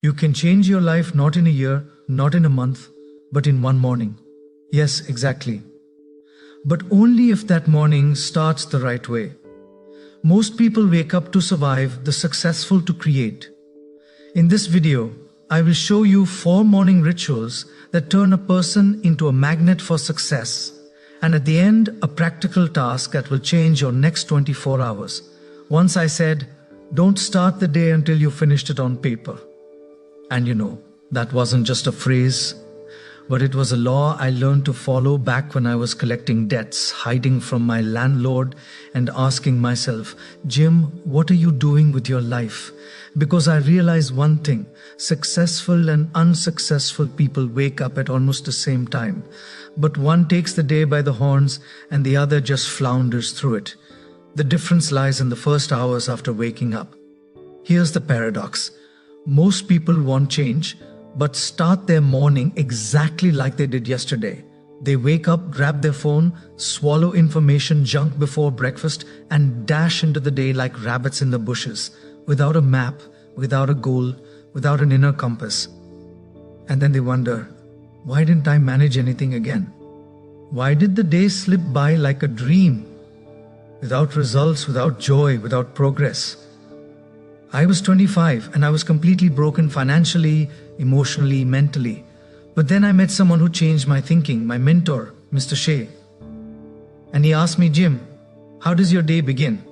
You can change your life not in a year, not in a month, but in one morning. Yes, exactly. But only if that morning starts the right way. Most people wake up to survive, the successful to create. In this video, I will show you 4 morning rituals that turn a person into a magnet for success, and at the end, a practical task that will change your next 24 hours. Once I said, don't start the day until you finished it on paper. And that wasn't just a phrase, but it was a law I learned to follow back when I was collecting debts, hiding from my landlord and asking myself, Jim, what are you doing with your life? Because I realized one thing, successful and unsuccessful people wake up at almost the same time, but one takes the day by the horns and the other just flounders through it. The difference lies in the first hours after waking up. Here's the paradox. Most people want change, but start their morning exactly like they did yesterday. They wake up, grab their phone, swallow information junk before breakfast, and dash into the day like rabbits in the bushes, without a map, without a goal, without an inner compass. And then they wonder, why didn't I manage anything again? Why did the day slip by like a dream? Without results, without joy, without progress. I was 25 and I was completely broken financially, emotionally, mentally. But then I met someone who changed my thinking, my mentor, Mr. Shea. And he asked me, Jim, how does your day begin?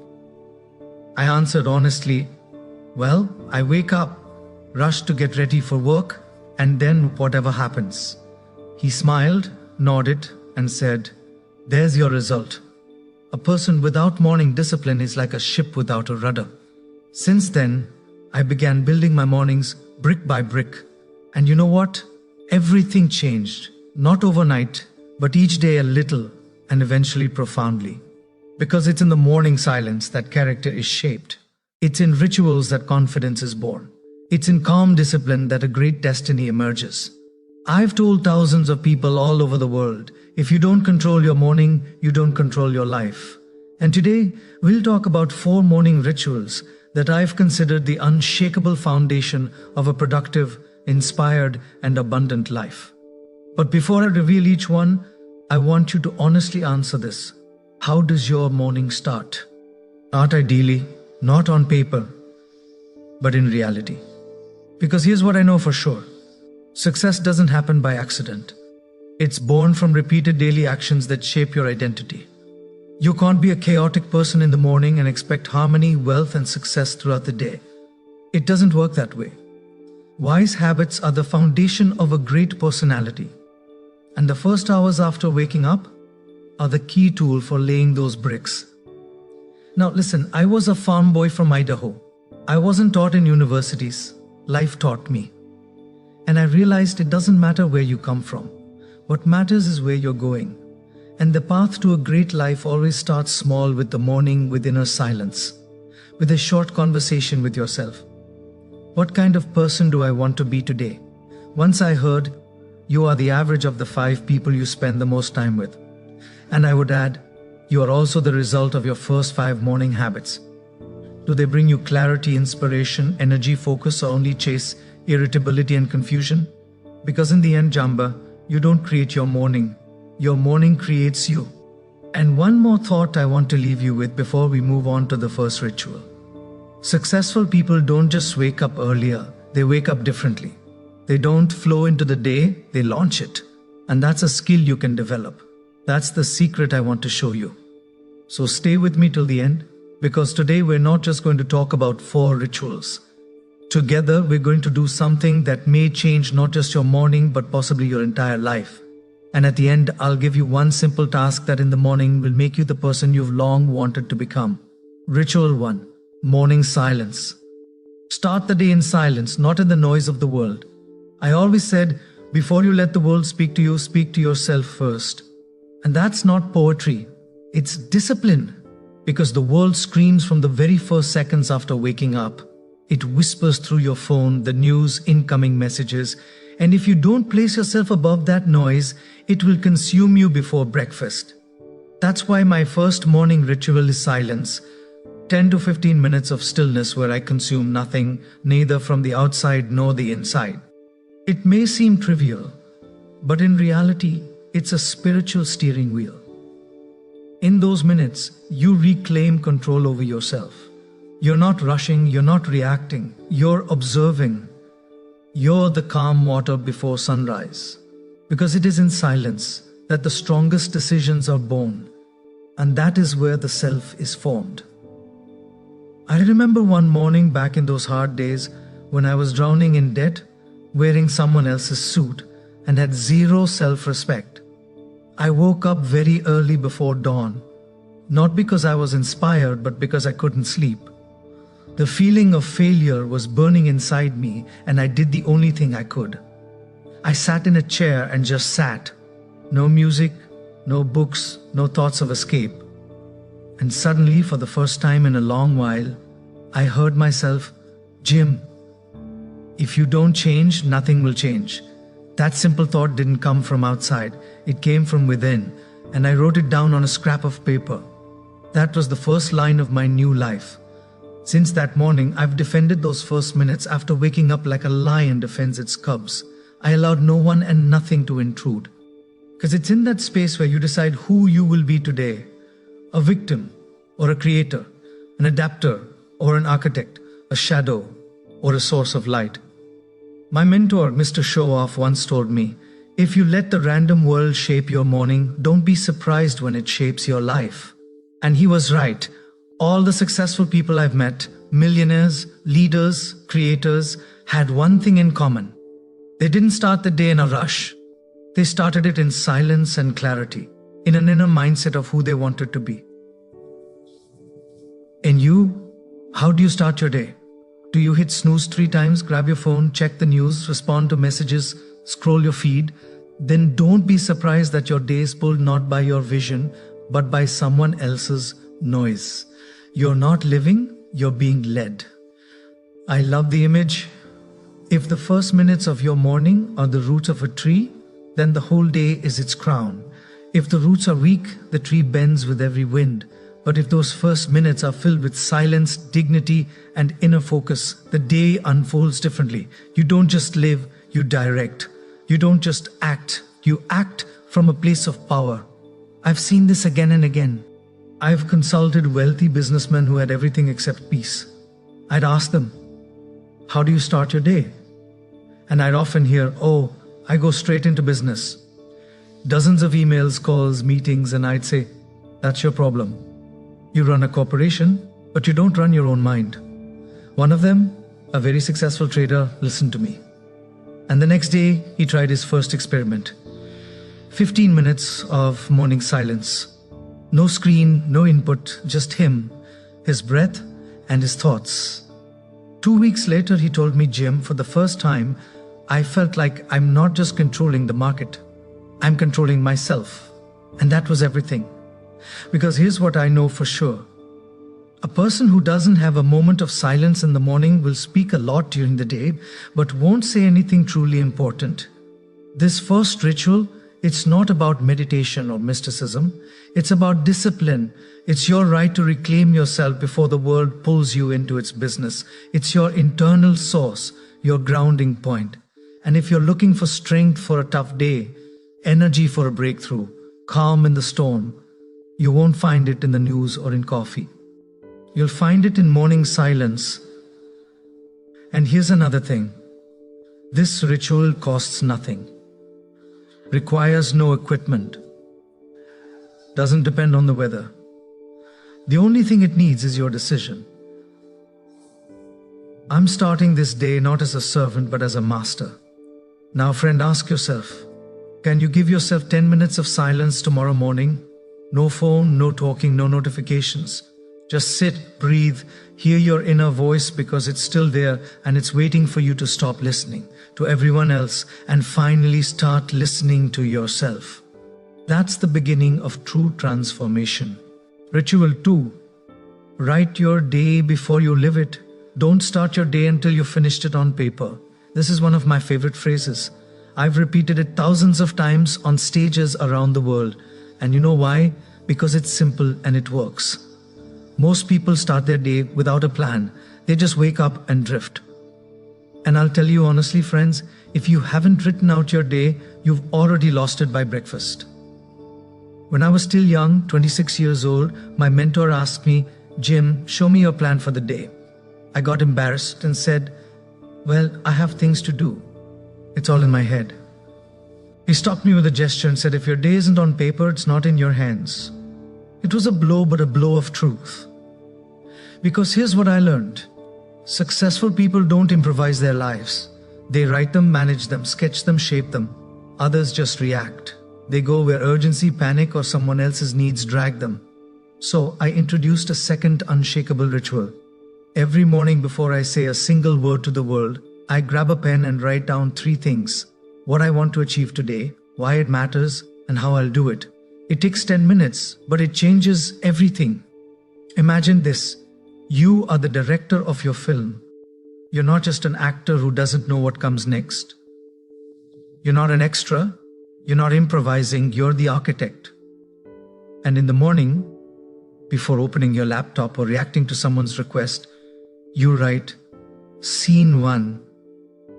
I answered honestly, well, I wake up, rush to get ready for work, and then whatever happens. He smiled, nodded, and said, there's your result. A person without morning discipline is like a ship without a rudder. Since then, I began building my mornings brick by brick. And you know what? Everything changed. Not overnight, but each day a little, and eventually profoundly. Because it's in the morning silence that character is shaped. It's in rituals that confidence is born. It's in calm discipline that a great destiny emerges. I've told thousands of people all over the world, if you don't control your morning, you don't control your life. And today, we'll talk about 4 morning rituals that I've considered the unshakable foundation of a productive, inspired, and abundant life. But before I reveal each one, I want you to honestly answer this. How does your morning start? Not ideally, not on paper, but in reality. Because here's what I know for sure. Success doesn't happen by accident. It's born from repeated daily actions that shape your identity. You can't be a chaotic person in the morning and expect harmony, wealth, and success throughout the day. It doesn't work that way. Wise habits are the foundation of a great personality. And the first hours after waking up are the key tool for laying those bricks. Now listen, I was a farm boy from Idaho. I wasn't taught in universities. Life taught me. And I realized it doesn't matter where you come from. What matters is where you're going. And the path to a great life always starts small with the morning, with inner silence, with a short conversation with yourself. What kind of person do I want to be today? Once I heard, you are the average of the 5 people you spend the most time with. And I would add, you are also the result of your first 5 morning habits. Do they bring you clarity, inspiration, energy, focus, or only chase irritability and confusion? Because in the end, Jamba, you don't create your morning. Your morning creates you. And one more thought I want to leave you with before we move on to the first ritual. Successful people don't just wake up earlier, they wake up differently. They don't flow into the day, they launch it. And that's a skill you can develop. That's the secret I want to show you. So stay with me till the end, because today we're not just going to talk about 4 rituals. Together, we're going to do something that may change not just your morning, but possibly your entire life. And at the end, I'll give you one simple task that in the morning will make you the person you've long wanted to become. Ritual 1. Morning silence. Start the day in silence, not in the noise of the world. I always said, before you let the world speak to you, speak to yourself first. And that's not poetry. It's discipline. Because the world screams from the very first seconds after waking up. It whispers through your phone, the news, incoming messages. And if you don't place yourself above that noise, it will consume you before breakfast. That's why my first morning ritual is silence. 10 to 15 minutes of stillness where I consume nothing, neither from the outside nor the inside. It may seem trivial, but in reality, it's a spiritual steering wheel. In those minutes, you reclaim control over yourself. You're not rushing, you're not reacting, you're observing. You're the calm water before sunrise. Because it is in silence that the strongest decisions are born, and that is where the self is formed. I remember one morning back in those hard days when I was drowning in debt, wearing someone else's suit, and had zero self-respect. I woke up very early before dawn, not because I was inspired, but because I couldn't sleep. The feeling of failure was burning inside me, and I did the only thing I could. I sat in a chair and just sat. No music, no books, no thoughts of escape. And suddenly, for the first time in a long while, I heard myself, "Jim, if you don't change, nothing will change." That simple thought didn't come from outside. It came from within, and I wrote it down on a scrap of paper. That was the first line of my new life. Since that morning, I've defended those first minutes after waking up like a lion defends its cubs. I allowed no one and nothing to intrude. Because it's in that space where you decide who you will be today. A victim, or a creator, an adapter, or an architect, a shadow, or a source of light. My mentor, Mr. Show-Off, once told me, if you let the random world shape your morning, don't be surprised when it shapes your life. And he was right. All the successful people I've met, millionaires, leaders, creators, had one thing in common. They didn't start the day in a rush. They started it in silence and clarity, in an inner mindset of who they wanted to be. And you, how do you start your day? Do you hit snooze 3 times, grab your phone, check the news, respond to messages, scroll your feed? Then don't be surprised that your day is pulled not by your vision, but by someone else's noise. You're not living, you're being led. I love the image. If the first minutes of your morning are the roots of a tree, then the whole day is its crown. If the roots are weak, the tree bends with every wind. But if those first minutes are filled with silence, dignity, and inner focus, the day unfolds differently. You don't just live, you direct. You don't just act, you act from a place of power. I've seen this again and again. I've consulted wealthy businessmen who had everything except peace. I'd ask them, "How do you start your day?" And I'd often hear, "Oh, I go straight into business." Dozens of emails, calls, meetings, and I'd say, "That's your problem. You run a corporation, but you don't run your own mind." One of them, a very successful trader, listened to me. And the next day, he tried his first experiment. 15 minutes of morning silence. No screen, no input, just him, his breath, and his thoughts. 2 weeks later, he told me, "Jim, for the first time, I felt like I'm not just controlling the market, I'm controlling myself." And that was everything. Because here's what I know for sure. A person who doesn't have a moment of silence in the morning will speak a lot during the day, but won't say anything truly important. This first ritual, it's not about meditation or mysticism. It's about discipline. It's your right to reclaim yourself before the world pulls you into its business. It's your internal source, your grounding point. And if you're looking for strength for a tough day, energy for a breakthrough, calm in the storm, you won't find it in the news or in coffee. You'll find it in morning silence. And here's another thing. This ritual costs nothing, requires no equipment, doesn't depend on the weather. The only thing it needs is your decision. I'm starting this day not as a servant but as a master. Now, friend, ask yourself, can you give yourself 10 minutes of silence tomorrow morning? No phone, no talking, no notifications. Just sit, breathe, hear your inner voice because it's still there and it's waiting for you to stop listening to everyone else and finally start listening to yourself. That's the beginning of true transformation. Ritual 2. Write your day before you live it. Don't start your day until you finished it on paper. This is one of my favorite phrases. I've repeated it thousands of times on stages around the world. And you know why? Because it's simple and it works. Most people start their day without a plan. They just wake up and drift. And I'll tell you honestly, friends, if you haven't written out your day, you've already lost it by breakfast. When I was still young, 26 years old, my mentor asked me, "Jim, show me your plan for the day." I got embarrassed and said, "Well, I have things to do. It's all in my head." He stopped me with a gesture and said, "If your day isn't on paper, it's not in your hands." It was a blow, but a blow of truth. Because here's what I learned. Successful people don't improvise their lives. They write them, manage them, sketch them, shape them. Others just react. They go where urgency, panic, or someone else's needs drag them. So I introduced a second unshakable ritual. Every morning before I say a single word to the world, I grab a pen and write down 3 things. What I want to achieve today, why it matters, and how I'll do it. It takes 10 minutes, but it changes everything. Imagine this. You are the director of your film. You're not just an actor who doesn't know what comes next. You're not an extra. You're not improvising. You're the architect. And in the morning, before opening your laptop or reacting to someone's request, you write, "Scene 1.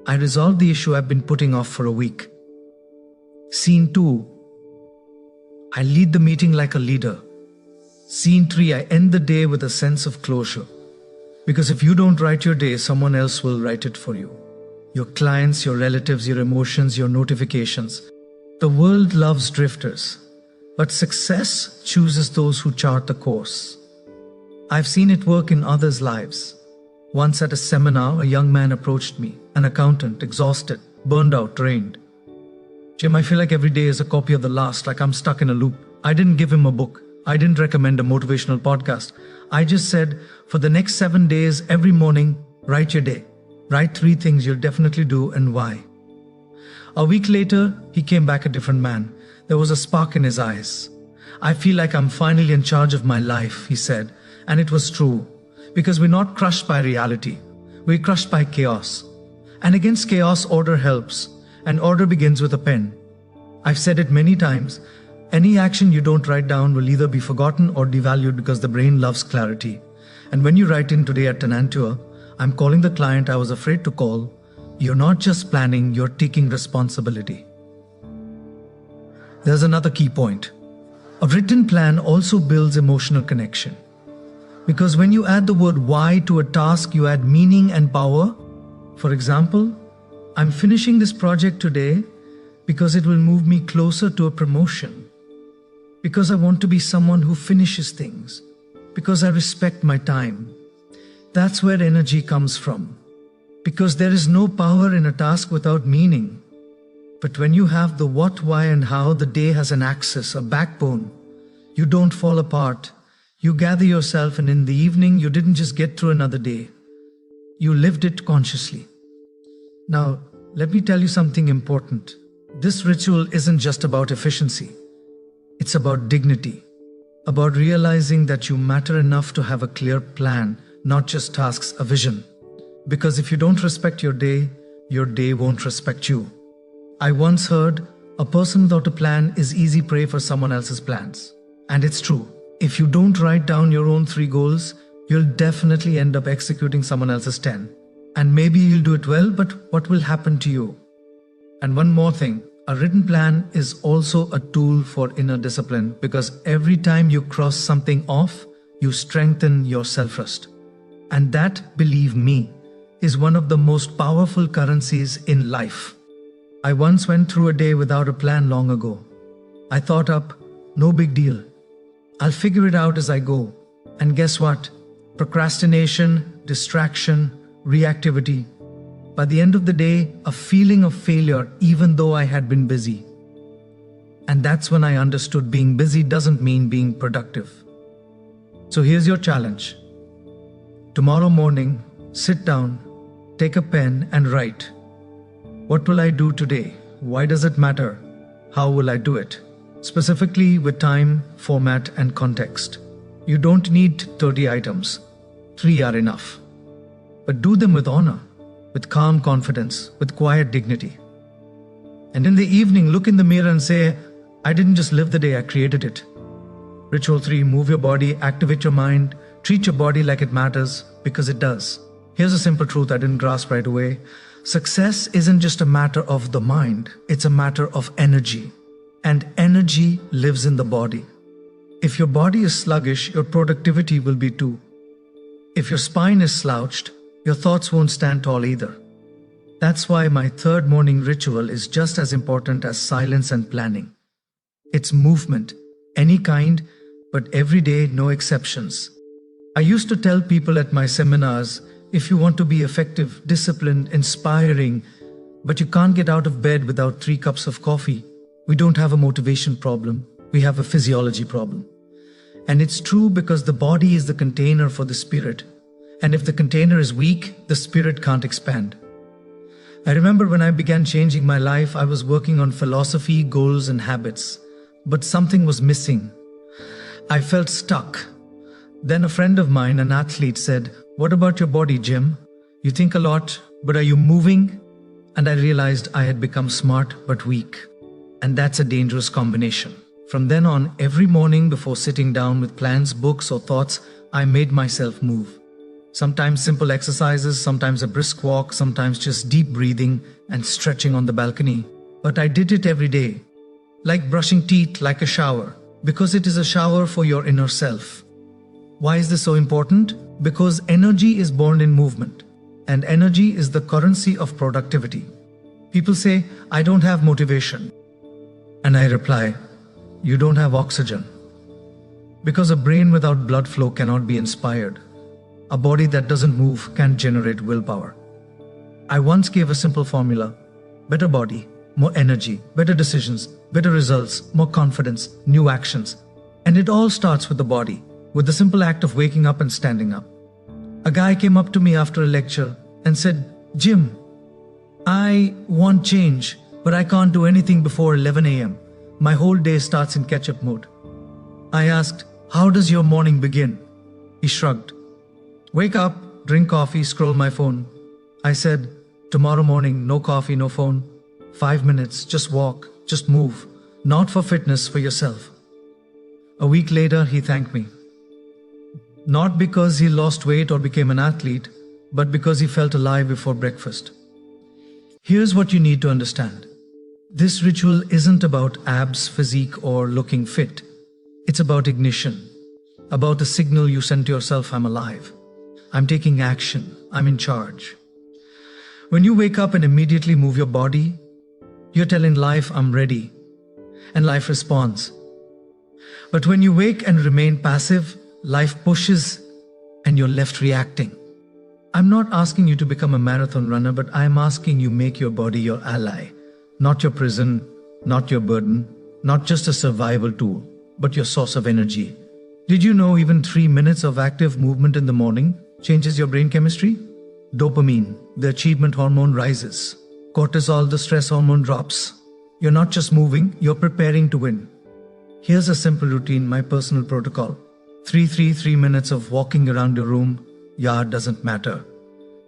I resolved the issue I've been putting off for a week. Scene 2. I lead the meeting like a leader. Scene 3. I end the day with a sense of closure." Because if you don't write your day, someone else will write it for you. Your clients, your relatives, your emotions, your notifications. The world loves drifters, but success chooses those who chart the course. I've seen it work in others' lives. Once at a seminar, a young man approached me, an accountant, exhausted, burned out, drained. "Jim, I feel like every day is a copy of the last, like I'm stuck in a loop." I didn't give him a book. I didn't recommend a motivational podcast. I just said, for the next 7 days, every morning, write your day. Write 3 things you'll definitely do and why. A week later, he came back a different man. There was a spark in his eyes. "I feel like I'm finally in charge of my life," he said. And it was true. Because we're not crushed by reality. We're crushed by chaos. And against chaos, order helps. And order begins with a pen. I've said it many times. Any action you don't write down will either be forgotten or devalued because the brain loves clarity. And when you write in today at Tenantua, "I'm calling the client I was afraid to call," you're not just planning, you're taking responsibility. There's another key point. A written plan also builds emotional connection. Because when you add the word why to a task, you add meaning and power. For example, "I'm finishing this project today because it will move me closer to a promotion. Because I want to be someone who finishes things. Because I respect my time." That's where energy comes from. Because there is no power in a task without meaning. But when you have the what, why, and how, the day has an axis, a backbone. You don't fall apart. You gather yourself, and in the evening, you didn't just get through another day. You lived it consciously. Now, let me tell you something important. This ritual isn't just about efficiency. It's about dignity. About realizing that you matter enough to have a clear plan, not just tasks, a vision. Because if you don't respect your day won't respect you. I once heard, "A person without a plan is easy prey for someone else's plans." And it's true. If you don't write down your own 3 goals, you'll definitely end up executing someone else's 10. And maybe you'll do it well, but what will happen to you? And one more thing, a written plan is also a tool for inner discipline, because every time you cross something off, you strengthen your self-trust. And that, believe me, is one of the most powerful currencies in life. I once went through a day without a plan long ago. I thought up, no big deal. I'll figure it out as I go. And guess what? Procrastination, distraction, reactivity. By the end of the day, a feeling of failure even though I had been busy. And that's when I understood being busy doesn't mean being productive. So here's your challenge. Tomorrow morning, sit down, take a pen and write. What will I do today? Why does it matter? How will I do it? Specifically with time, format, and context. You don't need 30 items. 3 are enough. But do them with honor, with calm confidence, with quiet dignity. And in the evening, look in the mirror and say, I didn't just live the day, I created it. Ritual 3, move your body, activate your mind, Treat your body like it matters, because it does. Here's a simple truth I didn't grasp right away. Success isn't just a matter of the mind, it's a matter of energy. And energy lives in the body. If your body is sluggish, your productivity will be too. If your spine is slouched, your thoughts won't stand tall either. That's why my third morning ritual is just as important as silence and planning. It's movement, any kind, but every day, no exceptions. I used to tell people at my seminars, if you want to be effective, disciplined, inspiring, but you can't get out of bed without 3 cups of coffee, we don't have a motivation problem, we have a physiology problem. And it's true because the body is the container for the spirit. And if the container is weak, the spirit can't expand. I remember when I began changing my life, I was working on philosophy, goals, and habits. But something was missing. I felt stuck. Then a friend of mine, an athlete, said, "What about your body, Jim? You think a lot, but are you moving?" And I realized I had become smart but weak. And that's a dangerous combination. From then on, every morning before sitting down with plans, books, or thoughts, I made myself move. Sometimes simple exercises, sometimes a brisk walk, sometimes just deep breathing and stretching on the balcony. But I did it every day. Like brushing teeth, like a shower. Because it is a shower for your inner self. Why is this so important? Because energy is born in movement. And energy is the currency of productivity. People say, "I don't have motivation." And I reply, "You don't have oxygen." Because a brain without blood flow cannot be inspired. A body that doesn't move can't generate willpower. I once gave a simple formula: better body, more energy, better decisions, better results, more confidence, new actions. And it all starts with the body, with the simple act of waking up and standing up. A guy came up to me after a lecture and said, "Jim, I want change, but I can't do anything before 11 a.m. My whole day starts in catch-up mode." I asked, "How does your morning begin?" He shrugged. "Wake up, drink coffee, scroll my phone." I said, "Tomorrow morning, no coffee, no phone. 5 minutes, just walk, just move. Not for fitness, for yourself." A week later, he thanked me. Not because he lost weight or became an athlete, but because he felt alive before breakfast. Here's what you need to understand. This ritual isn't about abs, physique, or looking fit. It's about ignition, about the signal you send to yourself: "I'm alive. I'm taking action. I'm in charge." When you wake up and immediately move your body, you're telling life, "I'm ready." And life responds. But when you wake and remain passive, life pushes and you're left reacting. I'm not asking you to become a marathon runner, but I'm asking you make your body your ally. Not your prison, not your burden, not just a survival tool, but your source of energy. Did you know even 3 minutes of active movement in the morning changes your brain chemistry? Dopamine, the achievement hormone, rises. Cortisol, the stress hormone, drops. You're not just moving, you're preparing to win. Here's a simple routine, my personal protocol. 3 minutes of walking around your room, yard doesn't matter.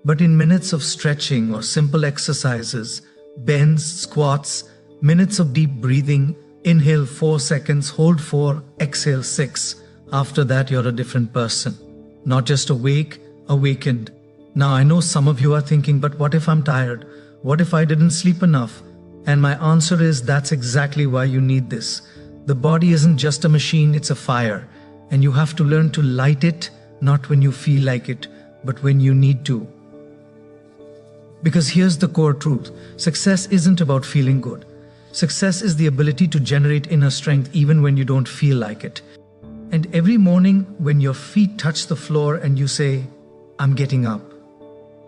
But in minutes of stretching or simple exercises, bends, squats, minutes of deep breathing, inhale 4 seconds, hold 4, exhale 6. After that, you're a different person. Not just awake, awakened. Now I know some of you are thinking, but what if I'm tired? What if I didn't sleep enough? And my answer is, that's exactly why you need this. The body isn't just a machine, it's a fire. And you have to learn to light it, not when you feel like it, but when you need to. Because here's the core truth. Success isn't about feeling good. Success is the ability to generate inner strength even when you don't feel like it. And every morning when your feet touch the floor and you say, "I'm getting up,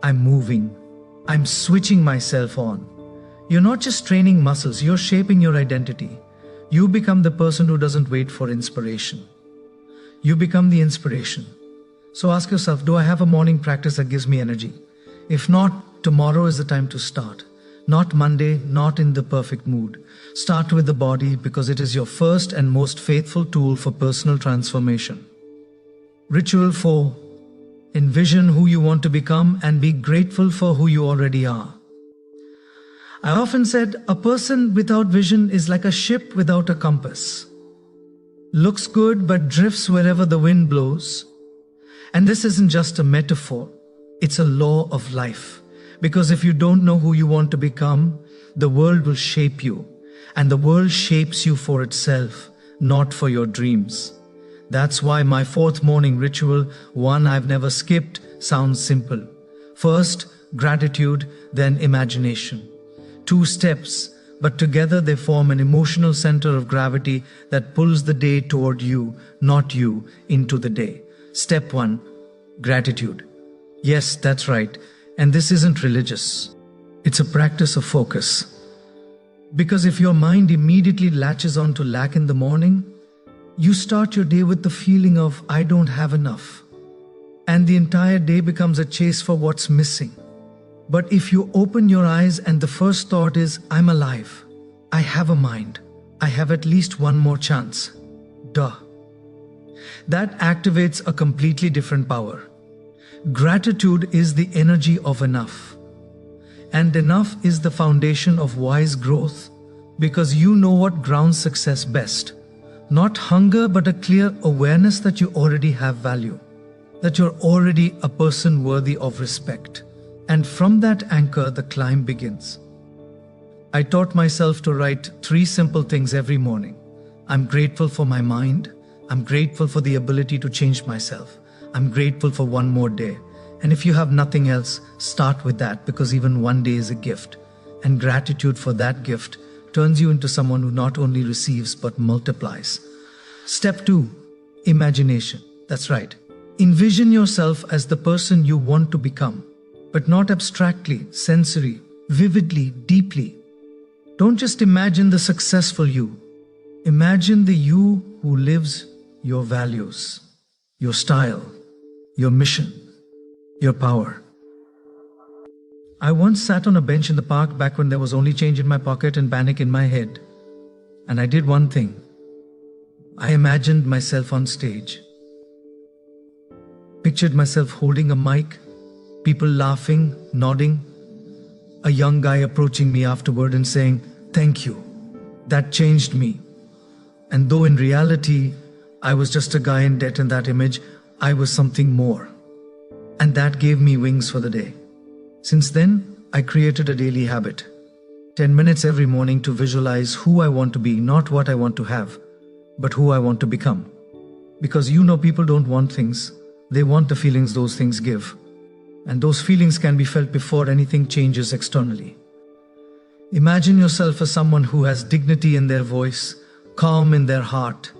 I'm moving, I'm switching myself on," you're not just training muscles, you're shaping your identity. You become the person who doesn't wait for inspiration. You become the inspiration. So ask yourself, do I have a morning practice that gives me energy? If not, tomorrow is the time to start. Not Monday, not in the perfect mood. Start with the body because it is your first and most faithful tool for personal transformation. Ritual 4. Envision who you want to become and be grateful for who you already are. I often said, a person without vision is like a ship without a compass. Looks good but drifts wherever the wind blows. And this isn't just a metaphor, it's a law of life. Because if you don't know who you want to become, the world will shape you. And the world shapes you for itself, not for your dreams. That's why my fourth morning ritual, one I've never skipped, sounds simple. First, gratitude, then imagination. 2 steps, but together they form an emotional center of gravity that pulls the day toward you, not you, into the day. Step 1, gratitude. Yes, that's right. And this isn't religious. It's a practice of focus. Because if your mind immediately latches on to lack in the morning, you start your day with the feeling of, I don't have enough. And the entire day becomes a chase for what's missing. But if you open your eyes and the first thought is, I'm alive, I have a mind, I have at least one more chance. Duh. That activates a completely different power. Gratitude is the energy of enough. And enough is the foundation of wise growth, because you know what grounds success best. Not hunger, but a clear awareness that you already have value, that you're already a person worthy of respect. And from that anchor, the climb begins. I taught myself to write 3 simple things every morning. I'm grateful for my mind. I'm grateful for the ability to change myself. I'm grateful for one more day. And if you have nothing else, start with that, because even one day is a gift. And gratitude for that gift turns you into someone who not only receives but multiplies. Step 2, imagination. That's right. Envision yourself as the person you want to become, but not abstractly, sensory, vividly, deeply. Don't just imagine the successful you. Imagine the you who lives your values, your style, your mission, your power. I once sat on a bench in the park back when there was only change in my pocket and panic in my head. And I did one thing. I imagined myself on stage. Pictured myself holding a mic, people laughing, nodding, a young guy approaching me afterward and saying, "Thank you. That changed me." And though in reality, I was just a guy in debt in that image, I was something more. And that gave me wings for the day. Since then, I created a daily habit. 10 minutes every morning to visualize who I want to be, not what I want to have, but who I want to become. Because people don't want things, they want the feelings those things give. And those feelings can be felt before anything changes externally. Imagine yourself as someone who has dignity in their voice, calm in their heart,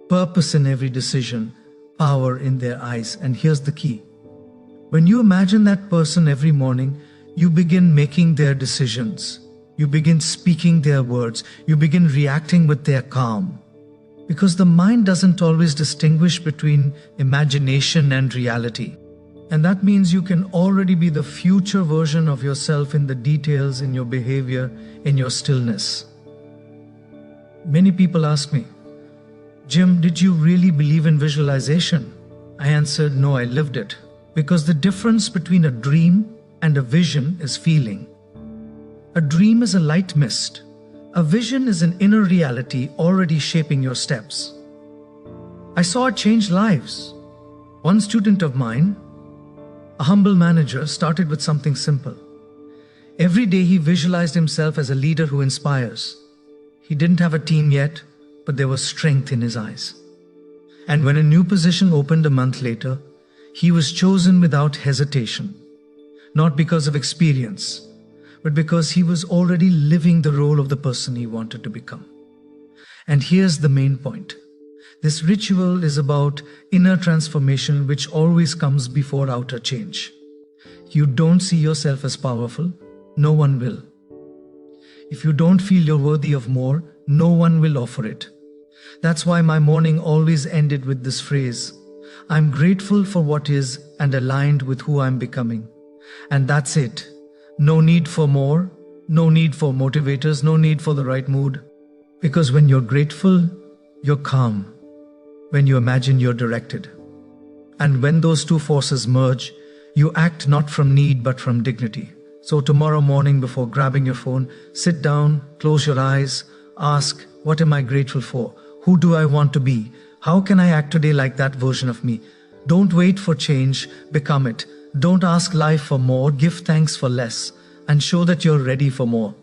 purpose in every decision, power in their eyes. And here's the key. When you imagine that person every morning, you begin making their decisions. You begin speaking their words. You begin reacting with their calm. Because the mind doesn't always distinguish between imagination and reality. And that means you can already be the future version of yourself in the details, in your behavior, in your stillness. Many people ask me, "Jim, did you really believe in visualization?" I answered, "No, I lived it." Because the difference between a dream and a vision is feeling. A dream is a light mist. A vision is an inner reality already shaping your steps. I saw it change lives. One student of mine, a humble manager, started with something simple. Every day he visualized himself as a leader who inspires. He didn't have a team yet, but there was strength in his eyes. And when a new position opened a month later, he was chosen without hesitation, not because of experience, but because he was already living the role of the person he wanted to become. And here's the main point. This ritual is about inner transformation, which always comes before outer change. You don't see yourself as powerful, no one will. If you don't feel you're worthy of more, no one will offer it. That's why my morning always ended with this phrase, "I'm grateful for what is and aligned with who I'm becoming." And that's it. No need for more, no need for motivators, no need for the right mood. Because when you're grateful, you're calm. When you imagine, you're directed. And when those two forces merge, you act not from need but from dignity. So tomorrow morning, before grabbing your phone, sit down, close your eyes, ask, what am I grateful for? Who do I want to be? How can I act today like that version of me? Don't wait for change, become it. Don't ask life for more, give thanks for less, and show that you're ready for more.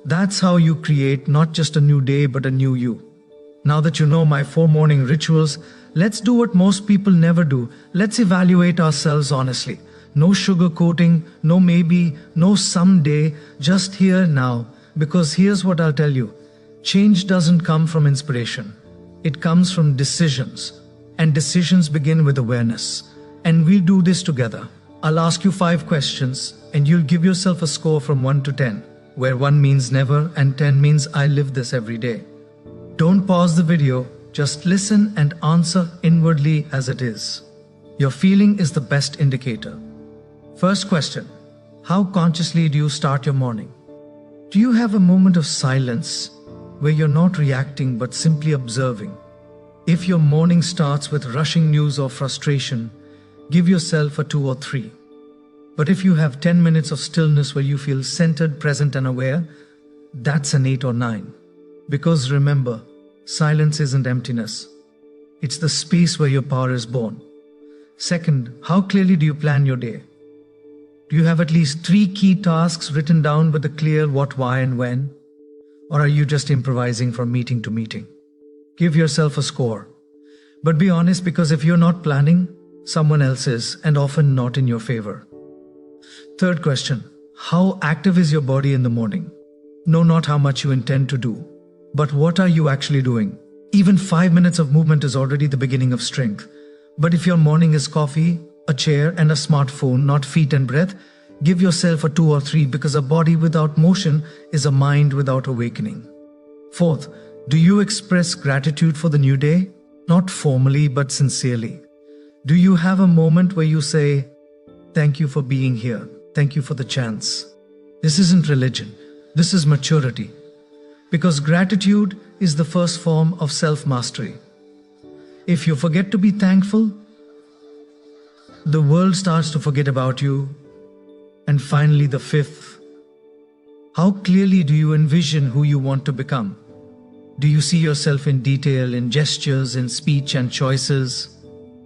That's how you create not just a new day, but a new you. Now that you know my 4 morning rituals, let's do what most people never do. Let's evaluate ourselves honestly. No sugarcoating, no maybe, no someday, just here now. Because here's what I'll tell you. Change doesn't come from inspiration. It comes from decisions. And decisions begin with awareness. And we'll do this together. I'll ask you 5 questions and you'll give yourself a score from 1 to 10, where 1 means never and 10 means I live this every day. Don't pause the video, just listen and answer inwardly as it is. Your feeling is the best indicator. First question, how consciously do you start your morning? Do you have a moment of silence where you're not reacting but simply observing? If your morning starts with rushing news or frustration, give yourself a 2 or 3. But if you have 10 minutes of stillness where you feel centered, present and aware, that's an 8 or 9. Because remember, silence isn't emptiness. It's the space where your power is born. Second, how clearly do you plan your day? Do you have at least 3 key tasks written down with a clear what, why and when? Or are you just improvising from meeting to meeting? Give yourself a score. But be honest, because if you're not planning, someone else is, and often not in your favor. Third question, how active is your body in the morning? No, not how much you intend to do, but what are you actually doing? Even 5 minutes of movement is already the beginning of strength. But if your morning is coffee, a chair and a smartphone, not feet and breath, give yourself a 2 or 3, because a body without motion is a mind without awakening. Fourth, do you express gratitude for the new day? Not formally, but sincerely. Do you have a moment where you say, thank you for being here, thank you for the chance? This isn't religion, this is maturity. Because gratitude is the first form of self-mastery. If you forget to be thankful, the world starts to forget about you. And finally, the fifth, how clearly do you envision who you want to become? Do you see yourself in detail, in gestures, in speech and choices?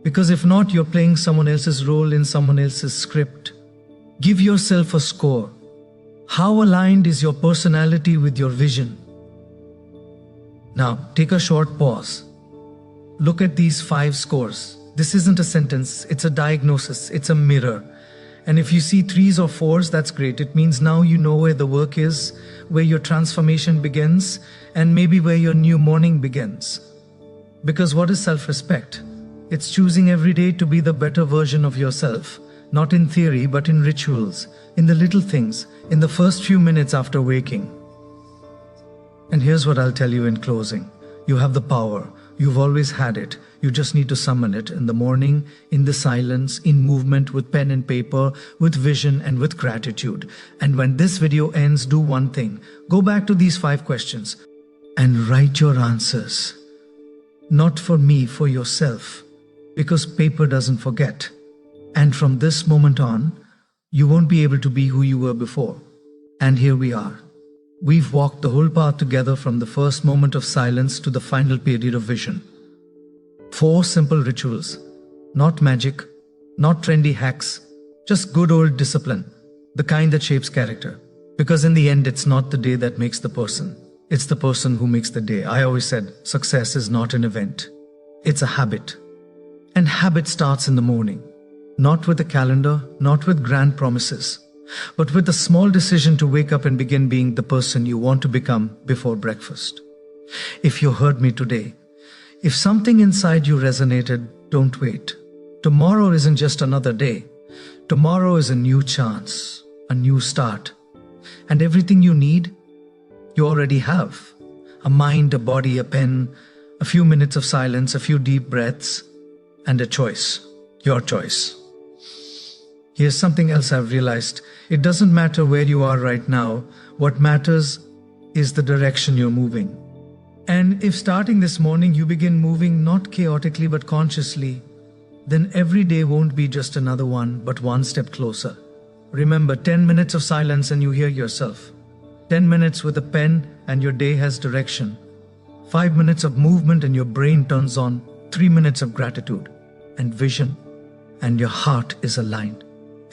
Because if not, you're playing someone else's role in someone else's script. Give yourself a score. How aligned is your personality with your vision? Now, take a short pause. Look at these 5 scores. This isn't a sentence, it's a diagnosis, it's a mirror. And if you see 3s or 4s, that's great. It means now you know where the work is, where your transformation begins, and maybe where your new morning begins. Because what is self-respect? It's choosing every day to be the better version of yourself, not in theory, but in rituals, in the little things, in the first few minutes after waking. And here's what I'll tell you in closing. You have the power. You've always had it. You just need to summon it in the morning, in the silence, in movement, with pen and paper, with vision and with gratitude. And when this video ends, do one thing. Go back to these 5 questions and write your answers. Not for me, for yourself. Because paper doesn't forget. And from this moment on, you won't be able to be who you were before. And here we are. We've walked the whole path together, from the first moment of silence to the final period of vision. 4 simple rituals. Not magic, not trendy hacks, just good old discipline. The kind that shapes character. Because in the end, it's not the day that makes the person. It's the person who makes the day. I always said, success is not an event. It's a habit. And habit starts in the morning. Not with a calendar, not with grand promises, but with a small decision to wake up and begin being the person you want to become before breakfast. If you heard me today, if something inside you resonated, don't wait. Tomorrow isn't just another day. Tomorrow is a new chance, a new start. And everything you need, you already have. A mind, a body, a pen, a few minutes of silence, a few deep breaths, and a choice. Your choice. Here's something else I've realized. It doesn't matter where you are right now. What matters is the direction you're moving. And if starting this morning you begin moving not chaotically but consciously, then every day won't be just another one, but one step closer. Remember, 10 minutes of silence and you hear yourself. 10 minutes with a pen and your day has direction. 5 minutes of movement and your brain turns on. 3 minutes of gratitude and vision. and your heart is aligned.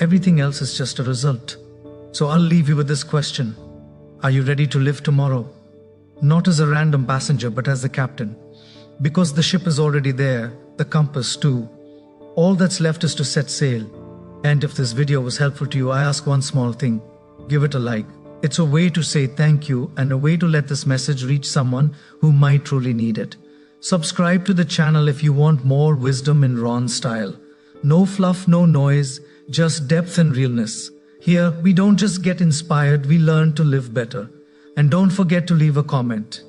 Everything else is just a result. So I'll leave you with this question. Are you ready to live tomorrow? Not as a random passenger, but as the captain. Because the ship is already there, the compass too. All that's left is to set sail. And if this video was helpful to you, I ask one small thing. Give it a like. It's a way to say thank you and a way to let this message reach someone who might truly need it. Subscribe to the channel if you want more wisdom in Ron style. No fluff, no noise, just depth and realness. Here, we don't just get inspired, we learn to live better. And don't forget to leave a comment.